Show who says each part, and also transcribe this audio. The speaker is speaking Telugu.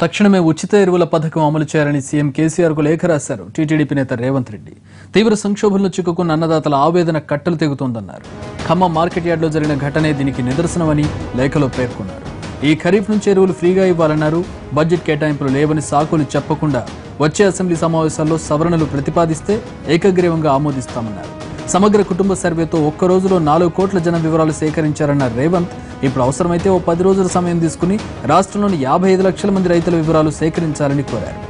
Speaker 1: తక్షణమే ఉచిత ఎరువుల పథకం అమలు చేయాలని సీఎం కేసీఆర్కు లేఖ రాశారు టీటీడీపీ నేత రేవంత్ రెడ్డి. తీవ్ర సంక్షోభంలో చిక్కుకున్న అన్నదాతల ఆవేదన కట్టలు తెగుతోందన్నారు. ఖమ్మం మార్కెట్ యార్డ్లో జరిగిన ఘటనే దీనికి నిదర్శనమని లేఖలో పేర్కొన్నారు. ఈ ఖరీఫ్ నుంచి ఎరువులు ఫ్రీగా ఇవ్వాలన్నారు. బడ్జెట్ కేటాయింపులు లేవని సాకులు చెప్పకుండా వచ్చే అసెంబ్లీ సమావేశాల్లో సవరణలు ప్రతిపాదిస్తే ఏకగ్రీవంగా ఆమోదిస్తామన్నారు. సమగ్ర కుటుంబ సర్వేతో ఒక్క రోజులో 4 కోట్ల జన వివరాలు సేకరించారన్న రేవంత్ ఇప్పుడు అవసరమైతే ఓ 10 రోజుల సమయం తీసుకుని రాష్ట్రంలోని 55 లక్షల మంది రైతుల వివరాలు సేకరించాలని కోరారు.